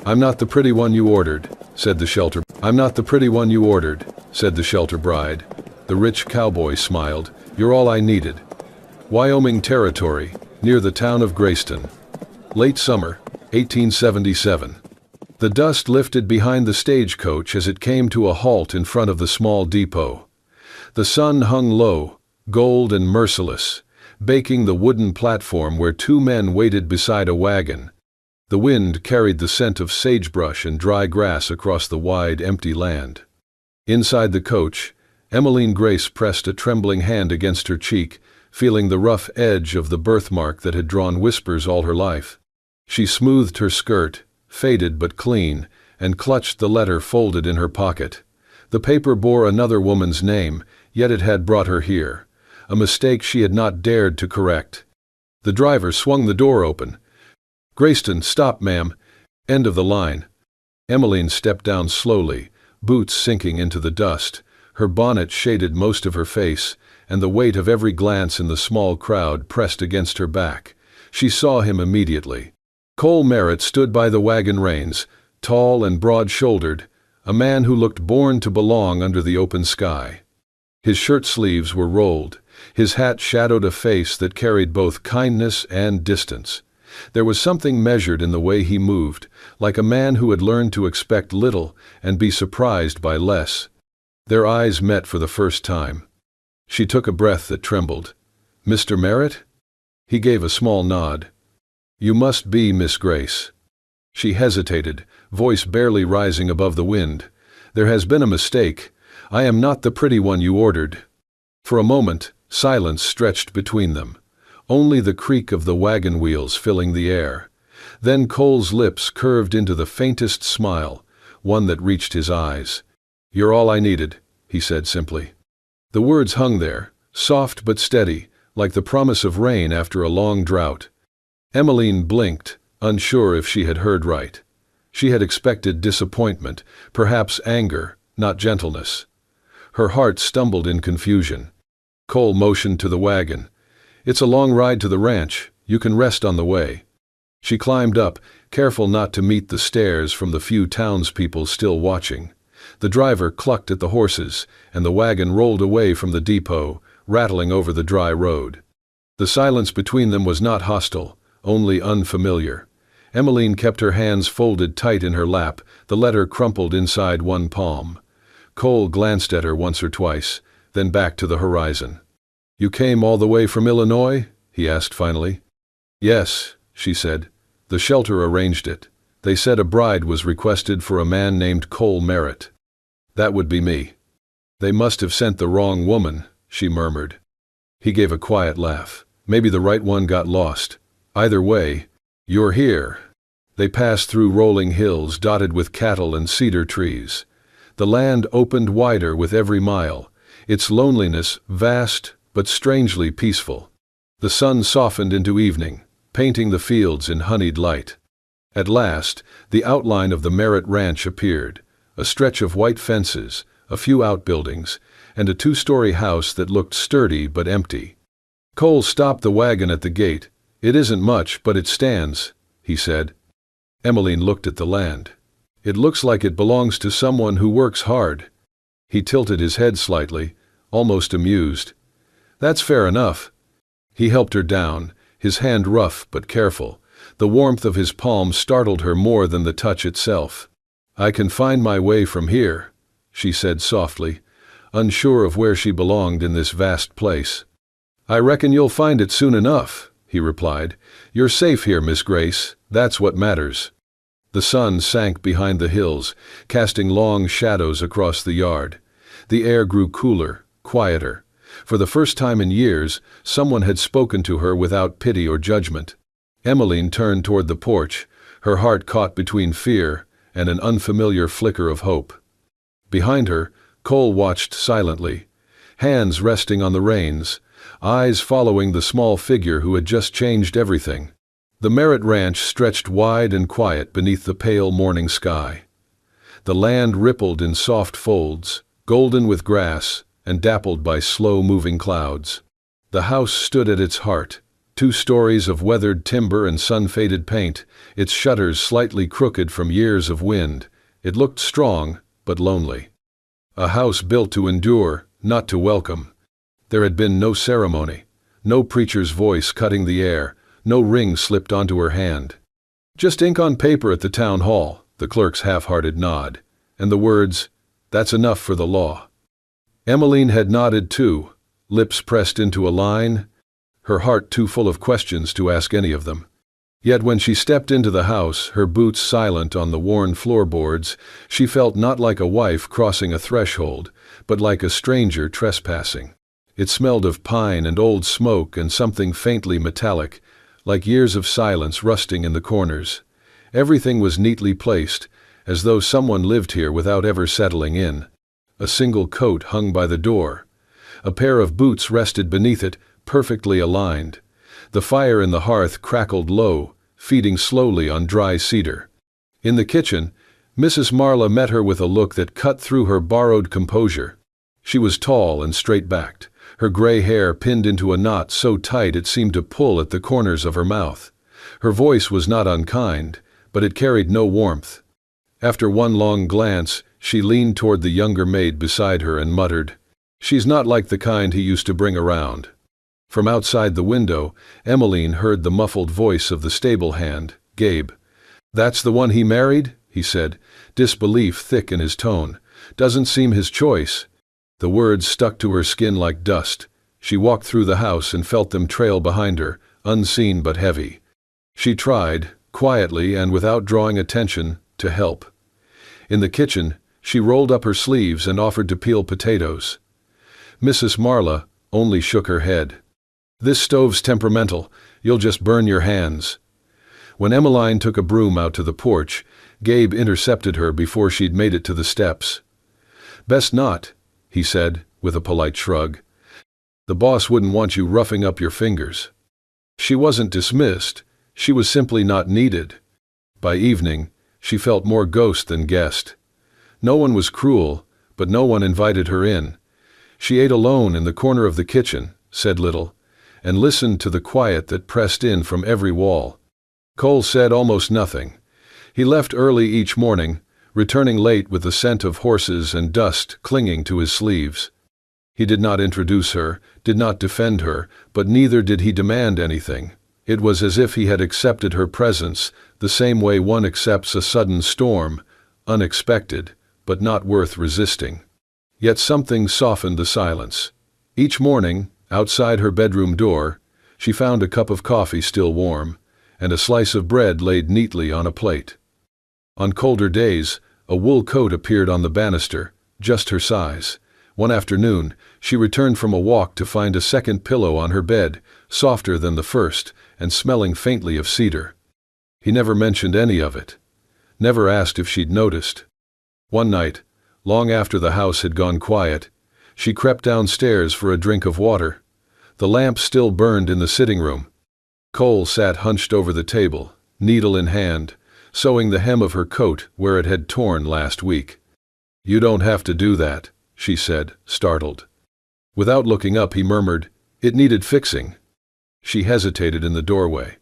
"I'm not the pretty one you ordered," said the shelter. "I'm not the pretty one you ordered," said the shelter bride. The rich cowboy smiled. "You're all I needed." Wyoming Territory, near the town of Grayston. Late summer, 1877. The dust lifted behind the stagecoach as it came to a halt in front of the small depot. The sun hung low, gold and merciless, baking the wooden platform where two men waited beside a wagon. The wind carried the scent of sagebrush and dry grass across the wide, empty land. Inside the coach, Emmeline Grace pressed a trembling hand against her cheek, feeling the rough edge of the birthmark that had drawn whispers all her life. She smoothed her skirt, faded but clean, and clutched the letter folded in her pocket. The paper bore another woman's name, yet it had brought her here, a mistake she had not dared to correct. The driver swung the door open. "Grayston, stop, ma'am. End of the line." Emmeline stepped down slowly, boots sinking into the dust. Her bonnet shaded most of her face, and the weight of every glance in the small crowd pressed against her back. She saw him immediately. Cole Merritt stood by the wagon reins, tall and broad-shouldered, a man who looked born to belong under the open sky. His shirt sleeves were rolled. His hat shadowed a face that carried both kindness and distance. There was something measured in the way he moved, like a man who had learned to expect little and be surprised by less. Their eyes met for the first time. She took a breath that trembled. "Mr. Merritt?" He gave a small nod. "You must be Miss Grace." She hesitated, voice barely rising above the wind. "There has been a mistake. I am not the pretty one you ordered." For a moment, silence stretched between them, only the creak of the wagon wheels filling the air. Then Cole's lips curved into the faintest smile, one that reached his eyes. "You're all I needed," he said simply. The words hung there, soft but steady, like the promise of rain after a long drought. Emmeline blinked, unsure if she had heard right. She had expected disappointment, perhaps anger, not gentleness. Her heart stumbled in confusion. Cole motioned to the wagon. "It's a long ride to the ranch. You can rest on the way." She climbed up, careful not to meet the stares from the few townspeople still watching. The driver clucked at the horses, and the wagon rolled away from the depot, rattling over the dry road. The silence between them was not hostile, only unfamiliar. Emmeline kept her hands folded tight in her lap, the letter crumpled inside one palm. Cole glanced at her once or twice, then back to the horizon. "You came all the way from Illinois?" he asked finally. "Yes," she said. "The shelter arranged it. They said a bride was requested for a man named Cole Merritt. That would be me." "They must have sent the wrong woman," she murmured. He gave a quiet laugh. "Maybe the right one got lost. Either way, you're here." They passed through rolling hills dotted with cattle and cedar trees. The land opened wider with every mile, its loneliness vast but strangely peaceful. The sun softened into evening, painting the fields in honeyed light. At last, the outline of the Merritt Ranch appeared, a stretch of white fences, a few outbuildings, and a two-story house that looked sturdy but empty. Cole stopped the wagon at the gate. "It isn't much, but it stands," he said. Emmeline looked at the land. "It looks like it belongs to someone who works hard." He tilted his head slightly, almost amused. "That's fair enough." He helped her down, his hand rough but careful. The warmth of his palm startled her more than the touch itself. "I can find my way from here," she said softly, unsure of where she belonged in this vast place. "I reckon you'll find it soon enough," he replied. "You're safe here, Miss Grace. That's what matters." The sun sank behind the hills, casting long shadows across the yard. The air grew cooler, quieter. For the first time in years, someone had spoken to her without pity or judgment. Emmeline turned toward the porch, her heart caught between fear and an unfamiliar flicker of hope. Behind her, Cole watched silently, hands resting on the reins, eyes following the small figure who had just changed everything. The Merritt Ranch stretched wide and quiet beneath the pale morning sky. The land rippled in soft folds, golden with grass and dappled by slow-moving clouds. The house stood at its heart, 2 stories of weathered timber and sun-faded paint, its shutters slightly crooked from years of wind. It looked strong, but lonely. A house built to endure, not to welcome. There had been no ceremony, no preacher's voice cutting the air, no ring slipped onto her hand. Just ink on paper at the town hall, the clerk's half-hearted nod, and the words, "That's enough for the law." Emmeline had nodded too, lips pressed into a line, her heart too full of questions to ask any of them. Yet when she stepped into the house, her boots silent on the worn floorboards, she felt not like a wife crossing a threshold, but like a stranger trespassing. It smelled of pine and old smoke and something faintly metallic, like years of silence rusting in the corners. Everything was neatly placed, as though someone lived here without ever settling in. A single coat hung by the door. A pair of boots rested beneath it, perfectly aligned. The fire in the hearth crackled low, feeding slowly on dry cedar. In the kitchen, Mrs. Marla met her with a look that cut through her borrowed composure. She was tall and straight-backed, her gray hair pinned into a knot so tight it seemed to pull at the corners of her mouth. Her voice was not unkind, but it carried no warmth. After one long glance, she leaned toward the younger maid beside her and muttered, "She's not like the kind he used to bring around." From outside the window, Emmeline heard the muffled voice of the stable hand, Gabe. "That's the one he married?" he said, disbelief thick in his tone. "Doesn't seem his choice." The words stuck to her skin like dust. She walked through the house and felt them trail behind her, unseen but heavy. She tried, quietly and without drawing attention, to help. In the kitchen, she rolled up her sleeves and offered to peel potatoes. Mrs. Marla only shook her head. "This stove's temperamental, you'll just burn your hands." When Emmeline took a broom out to the porch, Gabe intercepted her before she'd made it to the steps. "Best not," he said, with a polite shrug. "The boss wouldn't want you roughing up your fingers." She wasn't dismissed, she was simply not needed. By evening, she felt more ghost than guest. No one was cruel, but no one invited her in. She ate alone in the corner of the kitchen, said little, and listened to the quiet that pressed in from every wall. Cole said almost nothing. He left early each morning, returning late with the scent of horses and dust clinging to his sleeves. He did not introduce her, did not defend her, but neither did he demand anything. It was as if he had accepted her presence, the same way one accepts a sudden storm, unexpected, but not worth resisting. Yet something softened the silence. Each morning, outside her bedroom door, she found a cup of coffee still warm, and a slice of bread laid neatly on a plate. On colder days, a wool coat appeared on the banister, just her size. One afternoon, she returned from a walk to find a second pillow on her bed, softer than the first, and smelling faintly of cedar. He never mentioned any of it. Never asked if she'd noticed. One night, long after the house had gone quiet, she crept downstairs for a drink of water. The lamp still burned in the sitting room. Cole sat hunched over the table, needle in hand, sewing the hem of her coat where it had torn last week. "You don't have to do that," she said, startled. Without looking up, he murmured, "It needed fixing." She hesitated in the doorway.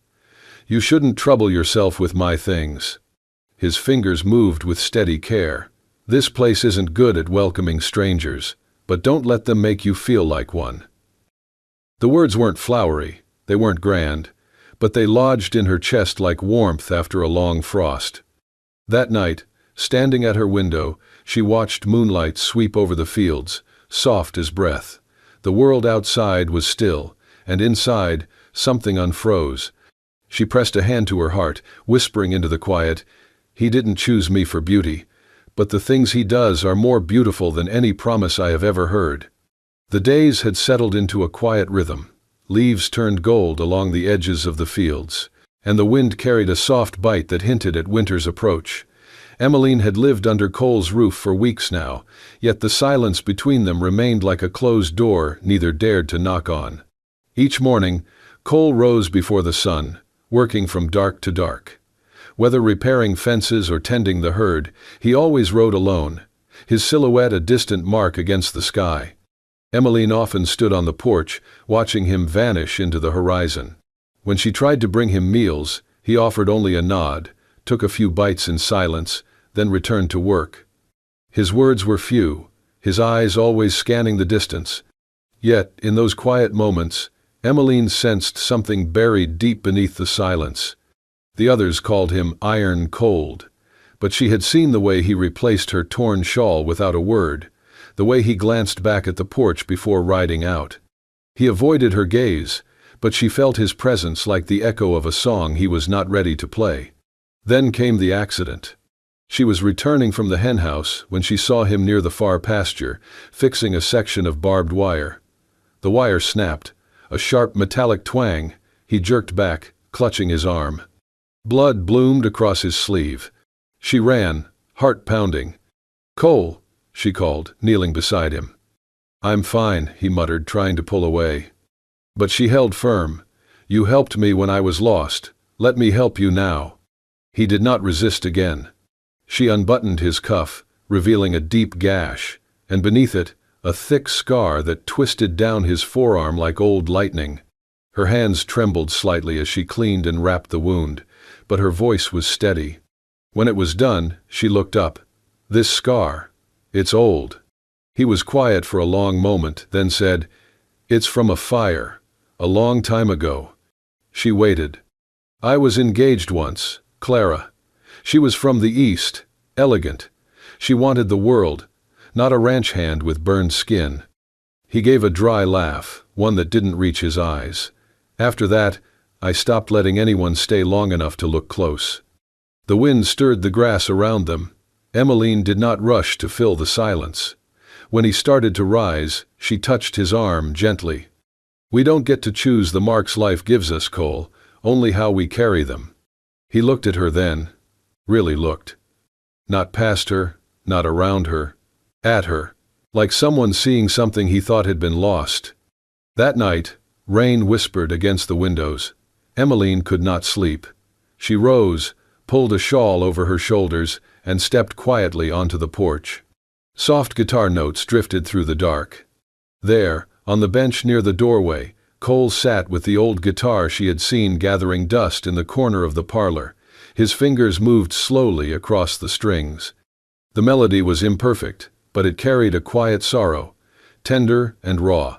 "You shouldn't trouble yourself with my things." His fingers moved with steady care. "This place isn't good at welcoming strangers, but don't let them make you feel like one." The words weren't flowery, they weren't grand, but they lodged in her chest like warmth after a long frost. That night, standing at her window, she watched moonlight sweep over the fields, soft as breath. The world outside was still, and inside, something unfroze. She pressed a hand to her heart, whispering into the quiet, "He didn't choose me for beauty, but the things he does are more beautiful than any promise I have ever heard." The days had settled into a quiet rhythm. Leaves turned gold along the edges of the fields, and the wind carried a soft bite that hinted at winter's approach. Emmeline had lived under Cole's roof for weeks now, yet the silence between them remained like a closed door neither dared to knock on. Each morning, Cole rose before the sun, working from dark to dark. Whether repairing fences or tending the herd, he always rode alone, his silhouette a distant mark against the sky. Emmeline often stood on the porch, watching him vanish into the horizon. When she tried to bring him meals, he offered only a nod, took a few bites in silence, then returned to work. His words were few, his eyes always scanning the distance. Yet, in those quiet moments, Emmeline sensed something buried deep beneath the silence. The others called him iron cold, but she had seen the way he replaced her torn shawl without a word, the way he glanced back at the porch before riding out. He avoided her gaze, but she felt his presence like the echo of a song he was not ready to play. Then came the accident. She was returning from the henhouse when she saw him near the far pasture, fixing a section of barbed wire. The wire snapped, a sharp metallic twang. He jerked back, clutching his arm. Blood bloomed across his sleeve. She ran, heart pounding. "Cole," she called, kneeling beside him. "I'm fine," he muttered, trying to pull away. But she held firm. "You helped me when I was lost. Let me help you now." He did not resist again. She unbuttoned his cuff, revealing a deep gash, and beneath it, a thick scar that twisted down his forearm like old lightning. Her hands trembled slightly as she cleaned and wrapped the wound, but her voice was steady. When it was done, she looked up. "This scar, it's old." He was quiet for a long moment, then said, "It's from a fire, a long time ago." She waited. "I was engaged once, Clara. She was from the East, elegant. She wanted the world, not a ranch hand with burned skin." He gave a dry laugh, one that didn't reach his eyes. "After that, I stopped letting anyone stay long enough to look close." The wind stirred the grass around them. Emmeline did not rush to fill the silence. When he started to rise, she touched his arm gently. "We don't get to choose the marks life gives us, Cole, only how we carry them." He looked at her then, really looked. Not past her, not around her, at her, like someone seeing something he thought had been lost. That night, rain whispered against the windows. Emmeline could not sleep. She rose, pulled a shawl over her shoulders, and stepped quietly onto the porch. Soft guitar notes drifted through the dark. There, on the bench near the doorway, Cole sat with the old guitar she had seen gathering dust in the corner of the parlor. His fingers moved slowly across the strings. The melody was imperfect, but it carried a quiet sorrow, tender and raw.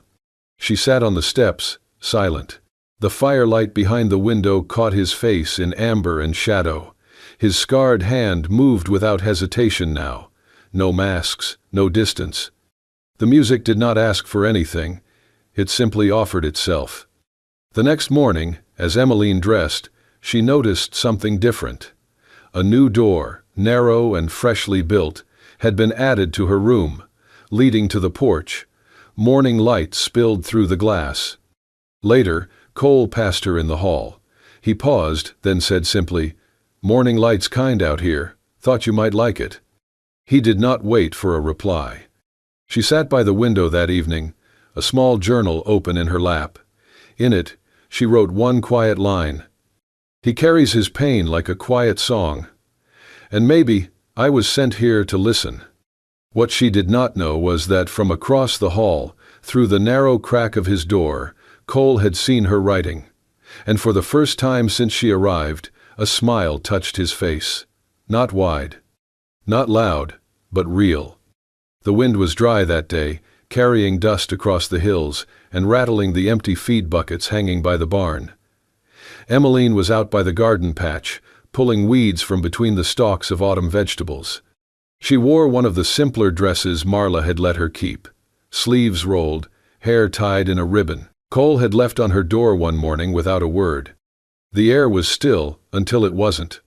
She sat on the steps, silent. The firelight behind the window caught his face in amber and shadow. His scarred hand moved without hesitation now. No masks, no distance. The music did not ask for anything. It simply offered itself. The next morning, as Emmeline dressed, she noticed something different. A new door, narrow and freshly built, had been added to her room, leading to the porch. Morning light spilled through the glass. Later, Cole passed her in the hall. He paused, then said simply, "Morning light's kind out here. Thought you might like it." He did not wait for a reply. She sat by the window that evening, a small journal open in her lap. In it, she wrote one quiet line. "He carries his pain like a quiet song. And maybe I was sent here to listen." What she did not know was that from across the hall, through the narrow crack of his door, Cole had seen her writing. And for the first time since she arrived, a smile touched his face. Not wide, not loud, but real. The wind was dry that day, carrying dust across the hills and rattling the empty feed buckets hanging by the barn. Emmeline was out by the garden patch, pulling weeds from between the stalks of autumn vegetables. She wore one of the simpler dresses Marla had let her keep, sleeves rolled, hair tied in a ribbon. Cole had left on her door one morning without a word. The air was still until it wasn't.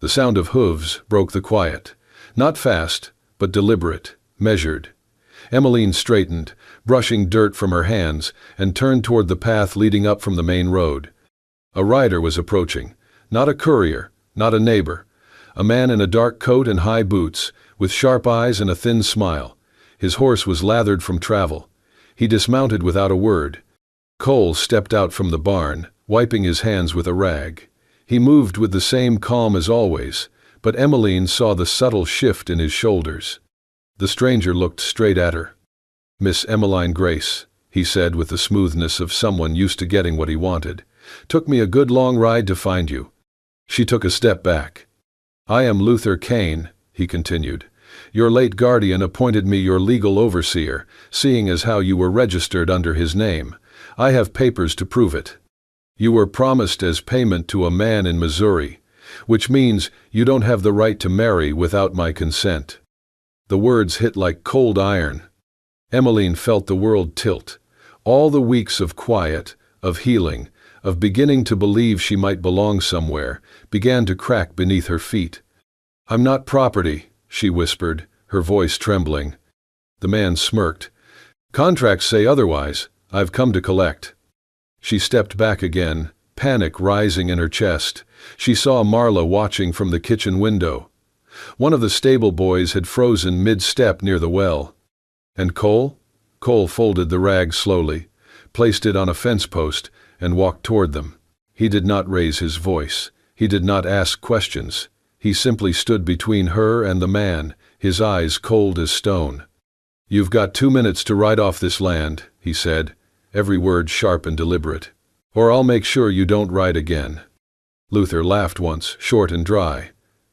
The sound of hooves broke the quiet, not fast, but deliberate, measured. Emmeline straightened, brushing dirt from her hands, and turned toward the path leading up from the main road. A rider was approaching, not a courier, not a neighbor. A man in a dark coat and high boots, with sharp eyes and a thin smile. His horse was lathered from travel. He dismounted without a word. Cole stepped out from the barn, wiping his hands with a rag. He moved with the same calm as always, but Emmeline saw the subtle shift in his shoulders. The stranger looked straight at her. "Miss Emmeline Grace," he said with the smoothness of someone used to getting what he wanted. Took me a good long ride to find you." She took a step back. "I am Luther Kane," he continued. "Your late guardian appointed me your legal overseer, seeing as how you were registered under his name. I have papers to prove it. You were promised as payment to a man in Missouri, which means you don't have the right to marry without my consent." The words hit like cold iron. Emmeline felt the world tilt. All the weeks of quiet, of healing, of beginning to believe she might belong somewhere, began to crack beneath her feet. "I'm not property," she whispered, her voice trembling. The man smirked. "Contracts say otherwise. I've come to collect." She stepped back again, panic rising in her chest. She saw Marla watching from the kitchen window. One of the stable boys had frozen mid-step near the well. "And Cole?" Cole folded the rag slowly, placed it on a fence post, and walked toward them. He did not raise his voice. He did not ask questions. He simply stood between her and the man, his eyes cold as stone. "You've got 2 minutes to ride off this land," he said, every word sharp and deliberate. "Or I'll make sure you don't ride again." Luther laughed once, short and dry.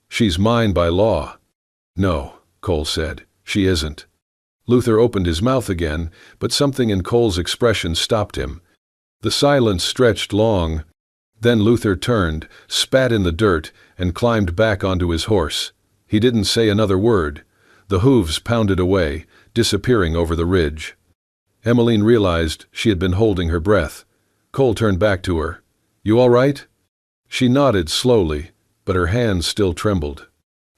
"She's mine by law." "No," Cole said, "she isn't." Luther opened his mouth again, but something in Cole's expression stopped him. The silence stretched long. Then Luther turned, spat in the dirt, and climbed back onto his horse. He didn't say another word. The hooves pounded away, disappearing over the ridge. Emmeline realized she had been holding her breath. Cole turned back to her. "You all right?" She nodded slowly, but her hands still trembled.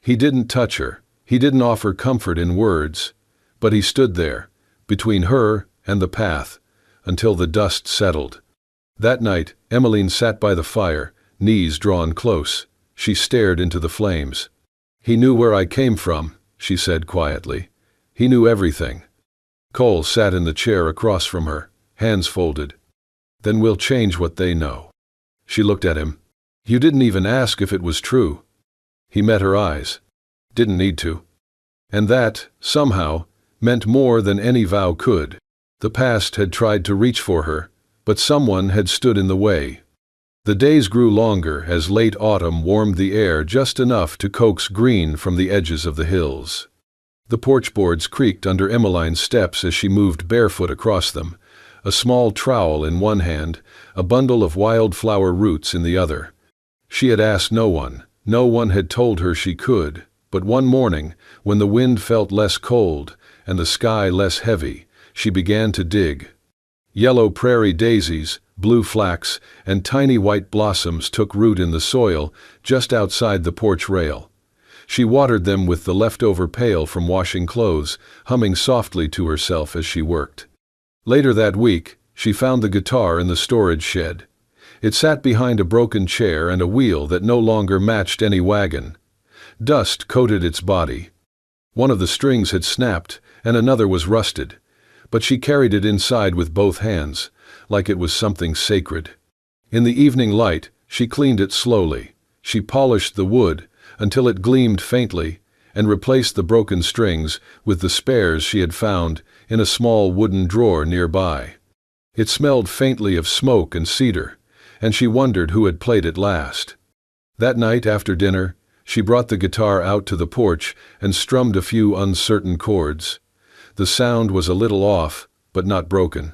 He didn't touch her. He didn't offer comfort in words. But he stood there, between her and the path, until the dust settled. That night, Emmeline sat by the fire, knees drawn close. She stared into the flames. "He knew where I came from," she said quietly. "He knew everything." Cole sat in the chair across from her, hands folded. "Then we'll change what they know." She looked at him. "You didn't even ask if it was true." He met her eyes. "Didn't need to." And that, somehow, meant more than any vow could. The past had tried to reach for her, but someone had stood in the way. The days grew longer as late autumn warmed the air just enough to coax green from the edges of the hills. The porch boards creaked under Emmeline's steps as she moved barefoot across them, a small trowel in one hand, a bundle of wildflower roots in the other. She had asked no one had told her she could, but one morning, when the wind felt less cold and the sky less heavy, she began to dig. Yellow prairie daisies, blue flax, and tiny white blossoms took root in the soil just outside the porch rail. She watered them with the leftover pail from washing clothes, humming softly to herself as she worked. Later that week, she found the guitar in the storage shed. It sat behind a broken chair and a wheel that no longer matched any wagon. Dust coated its body. One of the strings had snapped, and another was rusted, but she carried it inside with both hands, like it was something sacred. In the evening light, she cleaned it slowly. She polished the wood until it gleamed faintly, and replaced the broken strings with the spares she had found in a small wooden drawer nearby. It smelled faintly of smoke and cedar, and she wondered who had played it last. That night after dinner, she brought the guitar out to the porch and strummed a few uncertain chords. The sound was a little off, but not broken.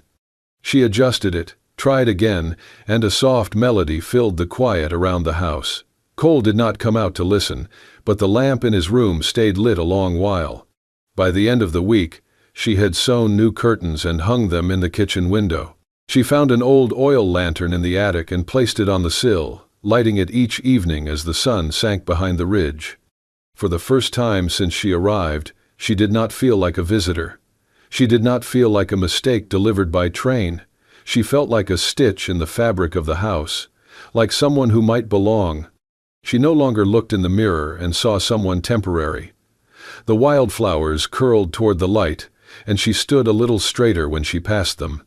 She adjusted it, tried again, and a soft melody filled the quiet around the house. Cole did not come out to listen, but the lamp in his room stayed lit a long while. By the end of the week, she had sewn new curtains and hung them in the kitchen window. She found an old oil lantern in the attic and placed it on the sill, lighting it each evening as the sun sank behind the ridge. For the first time since she arrived, she did not feel like a visitor. She did not feel like a mistake delivered by train. She felt like a stitch in the fabric of the house, like someone who might belong. She no longer looked in the mirror and saw someone temporary. The wildflowers curled toward the light, and she stood a little straighter when she passed them.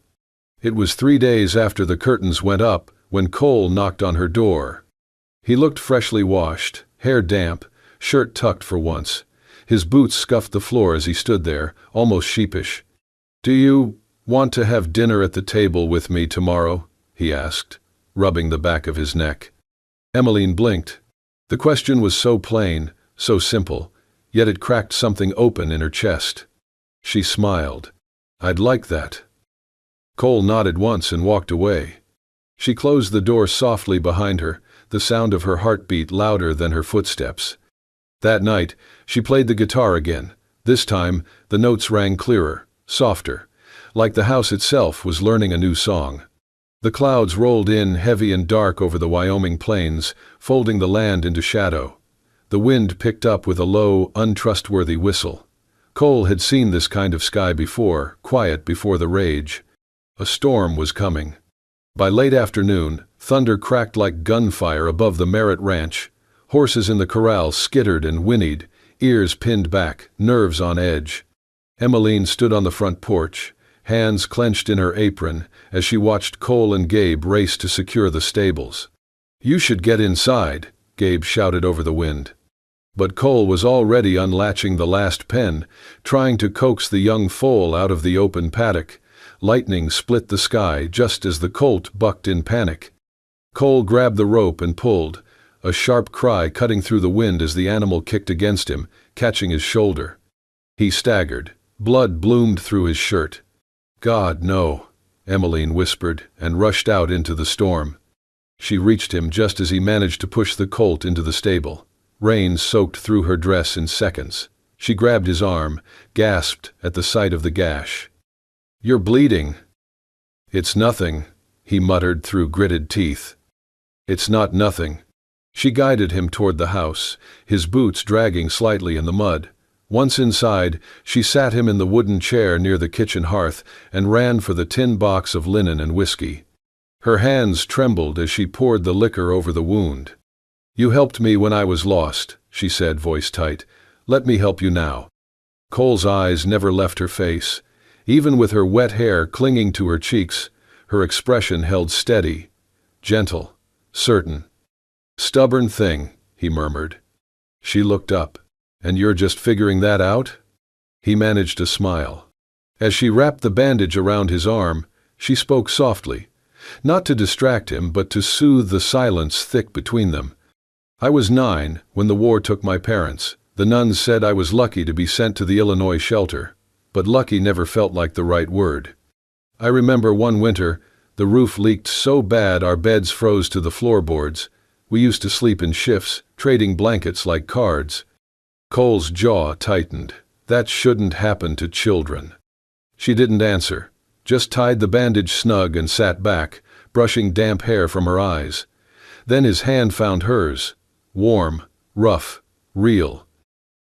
It was 3 days after the curtains went up when Cole knocked on her door. He looked freshly washed, hair damp, shirt tucked for once. His boots scuffed the floor as he stood there, almost sheepish. "Do you want to have dinner at the table with me tomorrow?" he asked. rubbing the back of his neck. Emmeline blinked. The question was so plain, so simple, yet it cracked something open in her chest. She smiled. "I'd like that." Cole nodded once and walked away. She closed the door softly behind her, the sound of her heartbeat louder than her footsteps. That night, she played the guitar again. This time, the notes rang clearer, softer, like the house itself was learning a new song. The clouds rolled in heavy and dark over the Wyoming plains, folding the land into shadow. The wind picked up with a low, untrustworthy whistle. Cole had seen this kind of sky before, quiet before the rage. A storm was coming. By late afternoon, thunder cracked like gunfire above the Merritt Ranch. Horses in the corral skittered and whinnied, ears pinned back, nerves on edge. Emmeline stood on the front porch, hands clenched in her apron, as she watched Cole and Gabe race to secure the stables. "You should get inside," Gabe shouted over the wind. But Cole was already unlatching the last pen, trying to coax the young foal out of the open paddock. Lightning split the sky just as the colt bucked in panic. Cole grabbed the rope and pulled, a sharp cry cutting through the wind as the animal kicked against him, catching his shoulder. He staggered. Blood bloomed through his shirt. "God, no," Emmeline whispered, and rushed out into the storm. She reached him just as he managed to push the colt into the stable. Rain soaked through her dress in seconds. She grabbed his arm, gasped at the sight of the gash. "You're bleeding." "It's nothing," he muttered through gritted teeth. "It's not nothing." She guided him toward the house, his boots dragging slightly in the mud. Once inside, she sat him in the wooden chair near the kitchen hearth and ran for the tin box of linen and whiskey. Her hands trembled as she poured the liquor over the wound. "You helped me when I was lost," she said, voice tight. "Let me help you now." Cole's eyes never left her face. Even with her wet hair clinging to her cheeks, her expression held steady, gentle, certain. "Stubborn thing," he murmured. She looked up. "And you're just figuring that out?" He managed a smile. As she wrapped the bandage around his arm, she spoke softly, not to distract him but to soothe the silence thick between them. "I was 9 when the war took my parents. The nuns said I was lucky to be sent to the Illinois shelter, but lucky never felt like the right word. I remember one winter, the roof leaked so bad our beds froze to the floorboards. We used to sleep in shifts, trading blankets like cards." Cole's jaw tightened. That shouldn't happen to children. She didn't answer, just tied the bandage snug and sat back, brushing damp hair from her eyes. Then his hand found hers, warm, rough, real.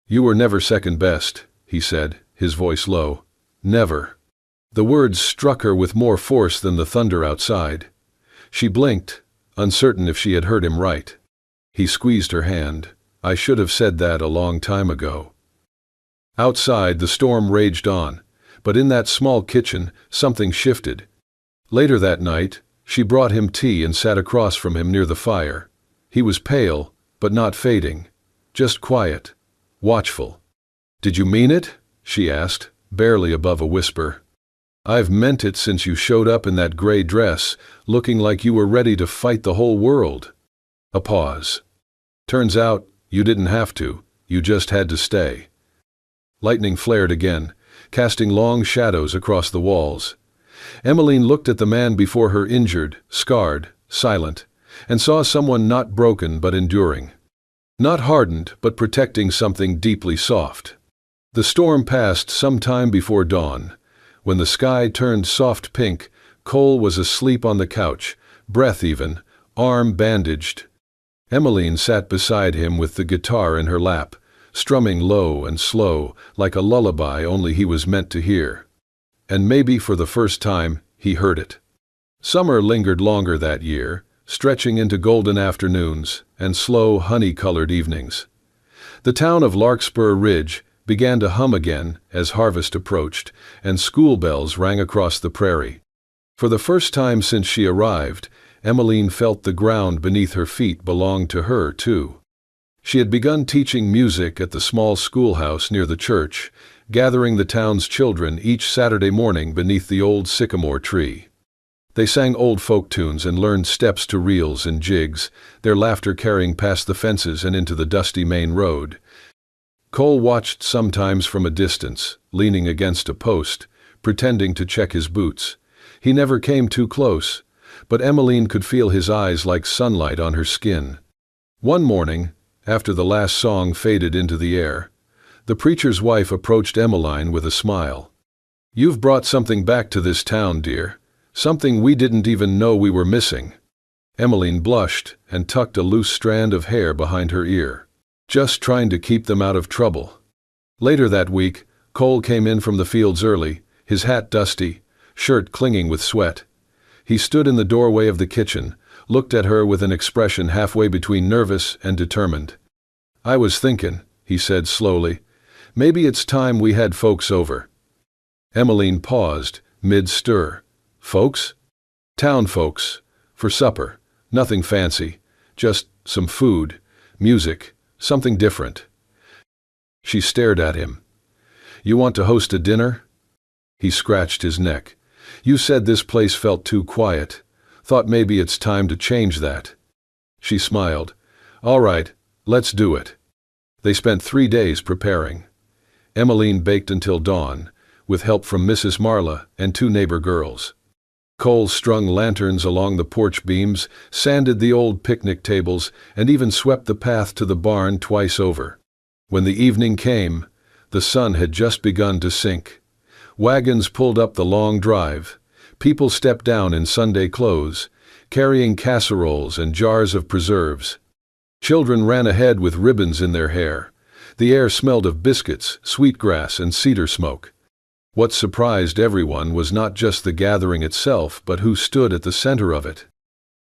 "You were never second best," he said, his voice low. "Never." The words struck her with more force than the thunder outside. She blinked, uncertain if she had heard him right. He squeezed her hand. "I should have said that a long time ago." Outside, the storm raged on, but in that small kitchen, something shifted. Later that night, she brought him tea and sat across from him near the fire. He was pale, but not fading, just quiet, watchful. "Did you mean it?" she asked, barely above a whisper. "I've meant it since you showed up in that gray dress, looking like you were ready to fight the whole world." A pause. "Turns out, you didn't have to, you just had to stay." Lightning flared again, casting long shadows across the walls. Emmeline looked at the man before her, injured, scarred, silent, and saw someone not broken but enduring. Not hardened but protecting something deeply soft. The storm passed some time before dawn. When the sky turned soft pink, Cole was asleep on the couch, breath even, arm bandaged. Emmeline sat beside him with the guitar in her lap, strumming low and slow, like a lullaby only he was meant to hear. And maybe for the first time, he heard it. Summer lingered longer that year, stretching into golden afternoons and slow, honey-colored evenings. The town of Larkspur Ridge began to hum again as harvest approached, and school bells rang across the prairie. For the first time since she arrived, Emmeline felt the ground beneath her feet belonged to her, too. She had begun teaching music at the small schoolhouse near the church, gathering the town's children each Saturday morning beneath the old sycamore tree. They sang old folk tunes and learned steps to reels and jigs, their laughter carrying past the fences and into the dusty main road. Cole watched sometimes from a distance, leaning against a post, pretending to check his boots. He never came too close, but Emmeline could feel his eyes like sunlight on her skin. One morning, after the last song faded into the air, the preacher's wife approached Emmeline with a smile. "You've brought something back to this town, dear. Something we didn't even know we were missing." Emmeline blushed and tucked a loose strand of hair behind her ear. "Just trying to keep them out of trouble." Later that week, Cole came in from the fields early, his hat dusty, shirt clinging with sweat. He stood in the doorway of the kitchen, looked at her with an expression halfway between nervous and determined. "I was thinking," he said slowly, "maybe it's time we had folks over." Emmeline paused, mid-stir. "Folks?" "Town folks. For supper. Nothing fancy. Just some food, music, something different." She stared at him. "You want to host a dinner?" He scratched his neck. "You said this place felt too quiet. Thought maybe it's time to change that." She smiled. "All right, let's do it." They spent 3 days preparing. Emmeline baked until dawn, with help from Mrs. Marla and 2 neighbor girls. Cole strung lanterns along the porch beams, sanded the old picnic tables, and even swept the path to the barn twice over. When the evening came, the sun had just begun to sink. Wagons pulled up the long drive. People stepped down in Sunday clothes, carrying casseroles and jars of preserves. Children ran ahead with ribbons in their hair. The air smelled of biscuits, sweetgrass, and cedar smoke. What surprised everyone was not just the gathering itself, but who stood at the center of it.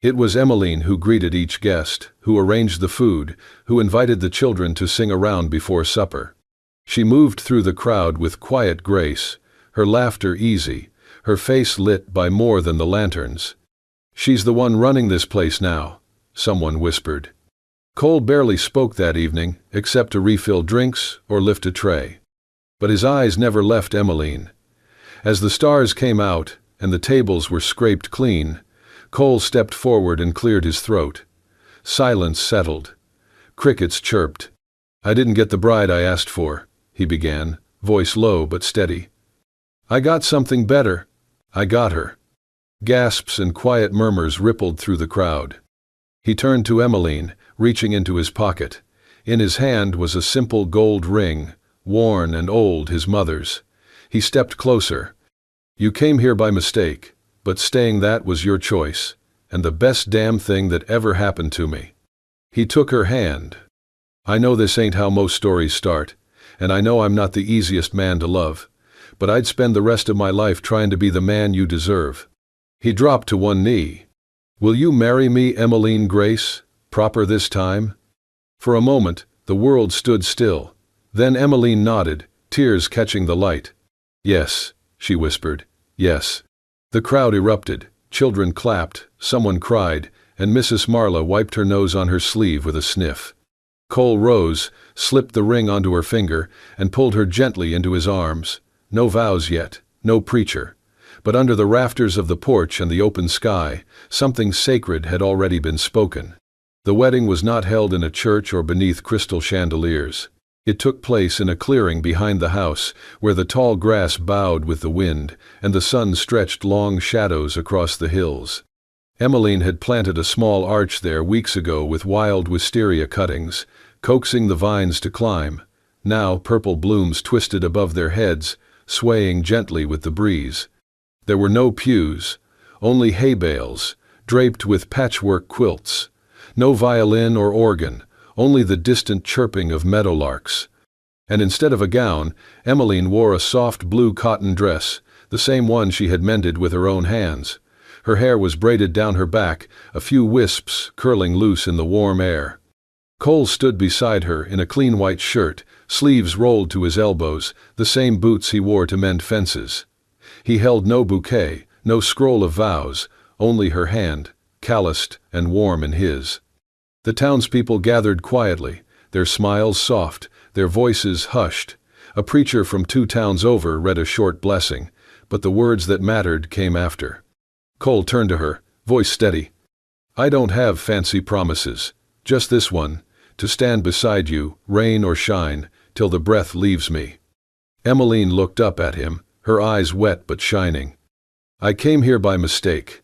It was Emmeline who greeted each guest, who arranged the food, who invited the children to sing around before supper. She moved through the crowd with quiet grace, her laughter easy, her face lit by more than the lanterns. "She's the one running this place now," someone whispered. Cole barely spoke that evening, except to refill drinks or lift a tray. But his eyes never left Emmeline. As the stars came out and the tables were scraped clean, Cole stepped forward and cleared his throat. Silence settled. Crickets chirped. "I didn't get the bride I asked for," he began, voice low but steady. "I got something better. I got her." Gasps and quiet murmurs rippled through the crowd. He turned to Emmeline, reaching into his pocket. In his hand was a simple gold ring, worn and old, his mother's. He stepped closer. "You came here by mistake, but staying that was your choice, and the best damn thing that ever happened to me." He took her hand. "I know this ain't how most stories start, and I know I'm not the easiest man to love, but I'd spend the rest of my life trying to be the man you deserve." He dropped to one knee. "Will you marry me, Emmeline Grace, proper this time?" For a moment, the world stood still. Then Emmeline nodded, tears catching the light. "Yes," she whispered, "yes." The crowd erupted, children clapped, someone cried, and Mrs. Marla wiped her nose on her sleeve with a sniff. Cole rose, slipped the ring onto her finger, and pulled her gently into his arms. No vows yet, no preacher. But under the rafters of the porch and the open sky, something sacred had already been spoken. The wedding was not held in a church or beneath crystal chandeliers. It took place in a clearing behind the house, where the tall grass bowed with the wind, and the sun stretched long shadows across the hills. Emmeline had planted a small arch there weeks ago with wild wisteria cuttings, coaxing the vines to climb. Now purple blooms twisted above their heads, swaying gently with the breeze. There were no pews, only hay bales, draped with patchwork quilts. No violin or organ, only the distant chirping of meadowlarks. And instead of a gown, Emmeline wore a soft blue cotton dress, the same one she had mended with her own hands. Her hair was braided down her back, a few wisps curling loose in the warm air. Cole stood beside her in a clean white shirt, sleeves rolled to his elbows, the same boots he wore to mend fences. He held no bouquet, no scroll of vows, only her hand, calloused and warm in his. The townspeople gathered quietly, their smiles soft, their voices hushed. A preacher from 2 towns over read a short blessing, but the words that mattered came after. Cole turned to her, voice steady. I don't have fancy promises. Just this one, to stand beside you, rain or shine, till the breath leaves me. Emmeline looked up at him, her eyes wet but shining. I came here by mistake.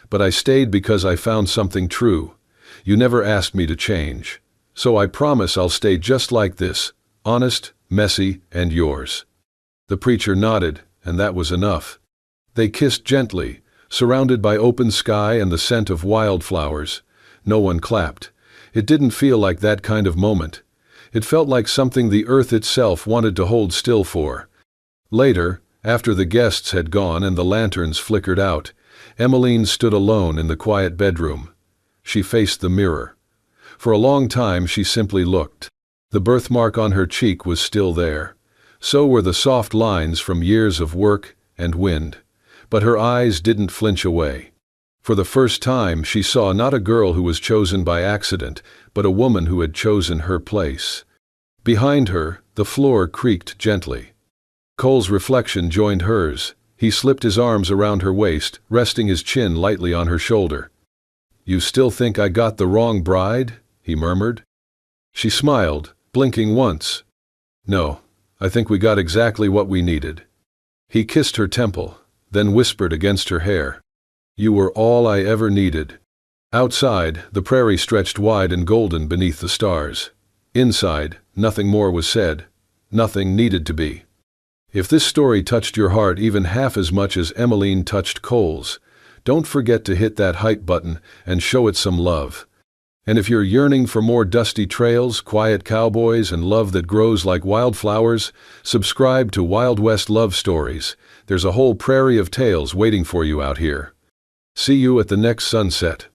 But I stayed because I found something true. You never asked me to change. So I promise I'll stay just like this, honest, messy, and yours. The preacher nodded, and that was enough. They kissed gently, surrounded by open sky and the scent of wildflowers. No one clapped. It didn't feel like that kind of moment. It felt like something the earth itself wanted to hold still for. Later, after the guests had gone and the lanterns flickered out, Emmeline stood alone in the quiet bedroom. She faced the mirror. For a long time she simply looked. The birthmark on her cheek was still there. So were the soft lines from years of work and wind. But her eyes didn't flinch away. For the first time she saw not a girl who was chosen by accident, but a woman who had chosen her place. Behind her, the floor creaked gently. Cole's reflection joined hers. He slipped his arms around her waist, resting his chin lightly on her shoulder. You still think I got the wrong bride? He murmured. She smiled, blinking once. No, I think we got exactly what we needed. He kissed her temple, then whispered against her hair. You were all I ever needed. Outside, the prairie stretched wide and golden beneath the stars. Inside, nothing more was said. Nothing needed to be. If this story touched your heart even half as much as Emmeline touched Cole's, don't forget to hit that hype button and show it some love. And if you're yearning for more dusty trails, quiet cowboys, and love that grows like wildflowers, subscribe to Wild West Love Stories. There's a whole prairie of tales waiting for you out here. See you at the next sunset.